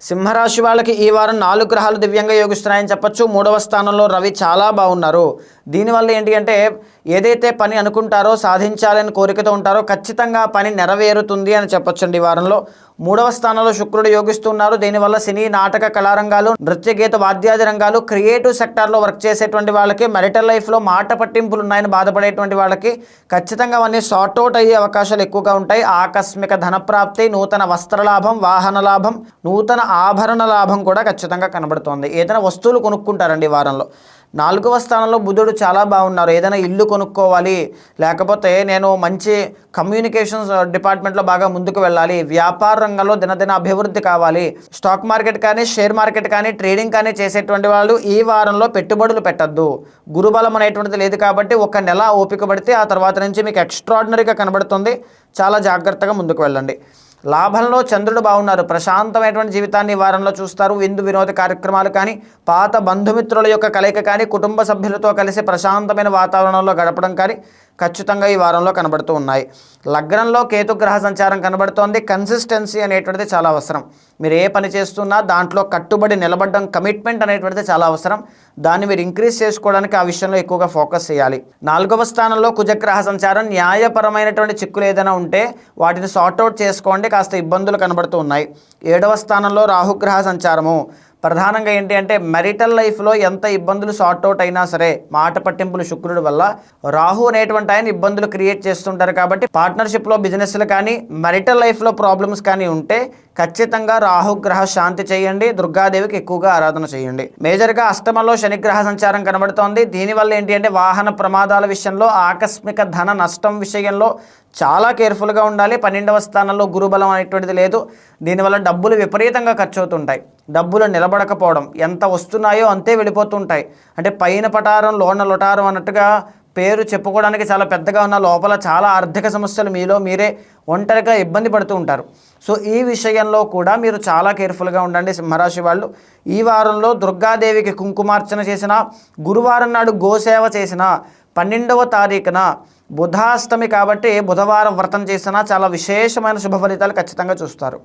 సింహరాశి వాళ్ళకి ఈ వారం 4 గ్రహాలు దివ్యంగా యోగిస్తున్నాయని చెప్పొచ్చు. 3వ స్థానంలో రవి చాలా బాగున్నారు. దీనివల్ల ఏంటి అంటే ఏదైతే పని అనుకుంటారో సాధించాలని కోరికతో ఉంటారో ఖచ్చితంగా పని నెరవేరుతుంది అని చెప్పొచ్చండి. ఈ వారంలో 3వ స్థానంలో శుక్రుడు యోగిస్తున్నారు. దీనివల్ల సినీ, నాటక, కళారంగాలు, నృత్య, గీత, వాద్యాది రంగాలు, క్రియేటివ్ సెక్టార్లో వర్క్ చేసేటువంటి వాళ్ళకి, మ్యారిటల్ లైఫ్లో మాట పట్టింపులు ఉన్నాయని బాధపడేటువంటి వాళ్ళకి ఖచ్చితంగా అవన్నీ సార్ట్అవుట్ అయ్యే అవకాశాలు ఎక్కువగా ఉంటాయి. ఆకస్మిక ధనప్రాప్తి, నూతన వస్త్రలాభం, వాహన లాభం, నూతన ఆభరణ లాభం కూడా ఖచ్చితంగా కనబడుతోంది. ఏదైనా వస్తువులు కొనుక్కుంటారండి ఈ వారంలో. 4వ స్థానంలో బుధుడు చాలా బాగున్నారు. ఏదైనా ఇల్లు కొనుక్కోవాలి, లేకపోతే నేను మంచి కమ్యూనికేషన్స్ డిపార్ట్మెంట్లో బాగా ముందుకు వెళ్ళాలి, వ్యాపార రంగంలో దినదిన అభివృద్ధి కావాలి, స్టాక్ మార్కెట్ కానీ షేర్ మార్కెట్ కానీ ట్రేడింగ్ కానీ చేసేటువంటి వాళ్ళు ఈ వారంలో పెట్టుబడులు పెట్టద్దు. గురుబలం అనేటువంటిది లేదు కాబట్టి ఒక నెల ఓపిక పడితే ఆ తర్వాత నుంచి మీకు ఎక్స్ట్రాడినరీగా కనబడుతుంది. చాలా జాగ్రత్తగా ముందుకు వెళ్ళండి. లాభంలో చంద్రుడు బాగున్నారు. ప్రశాంతమైనటువంటి జీవితాన్ని ఈ వారంలో చూస్తారు. విందు వినోద కార్యక్రమాలు కానీ, పాత బంధుమిత్రుల యొక్క కలయిక కానీ, కుటుంబ సభ్యులతో కలిసి ప్రశాంతమైన వాతావరణంలో గడపడం కానీ ఖచ్చితంగా ఈ వారంలో కనబడుతూ ఉన్నాయి. లగ్నంలో కేతుగ్రహ సంచారం కనబడుతోంది. కన్సిస్టెన్సీ అనేటువంటిది చాలా అవసరం. మీరు ఏ పని చేస్తున్నా దాంట్లో కట్టుబడి నిలబడడం, కమిట్మెంట్ అనేటువంటిది చాలా అవసరం. దాన్ని మీరు ఇంక్రీజ్ చేసుకోవడానికి ఆ విషయంలో ఎక్కువగా ఫోకస్ చేయాలి. 4వ స్థానంలో కుజగ్రహ సంచారం. న్యాయపరమైనటువంటి చిక్కులు ఏదైనా ఉంటే వాటిని సార్ట్అవుట్ చేసుకోండి. కాస్త ఇబ్బందులు కనబడుతూ ఉన్నాయి. 7వ స్థానంలో రాహుగ్రహ సంచారము. ప్రధానంగా ఏంటి అంటే మ్యారిటల్ లైఫ్లో ఎంత ఇబ్బందులు సార్ట్అవుట్ అయినా సరే మాట పట్టింపులు శుక్రుడి వల్ల రాహు అనేటువంటి ఆయన ఇబ్బందులు క్రియేట్ చేస్తుంటారు. కాబట్టి పార్ట్నర్షిప్లో బిజినెస్లు కానీ మ్యారిటల్ లైఫ్లో ప్రాబ్లమ్స్ కానీ ఉంటే ఖచ్చితంగా రాహుగ్రహ శాంతి చేయండి. దుర్గాదేవికి ఎక్కువగా ఆరాధన చేయండి. మేజర్గా అష్టమంలో శనిగ్రహ సంచారం కనబడుతోంది. దీనివల్ల ఏంటి అంటే వాహన ప్రమాదాల విషయంలో, ఆకస్మిక ధన నష్టం విషయంలో చాలా కేర్ఫుల్గా ఉండాలి. 12వ స్థానంలో గురుబలం అనేటువంటిది లేదు. దీనివల్ల డబ్బులు విపరీతంగా ఖర్చు అవుతుంటాయి. డబ్బులు నిలబడకపోవడం, ఎంత వస్తున్నాయో అంతే వెళ్ళిపోతుంటాయి. అంటే పైన పటారం లోన లొటారం అన్నట్టుగా పేరు చెప్పుకోవడానికి చాలా పెద్దగా ఉన్న లోపల చాలా ఆర్థిక సమస్యలు మీలో మీరే ఒంటరిగా ఇబ్బంది పడుతూ ఉంటారు. సో ఈ విషయంలో కూడా మీరు చాలా కేర్ఫుల్గా ఉండండి సింహరాశి వాళ్ళు. ఈ వారంలో దుర్గాదేవికి కుంకుమార్చన చేసిన, గురువారం నాడు గోసేవ చేసిన, 12వ తారీఖున బుధాష్టమి కాబట్టి బుధవారం వ్రతం చేసినా చాలా విశేషమైన శుభ ఫలితాలు ఖచ్చితంగా చూస్తారు.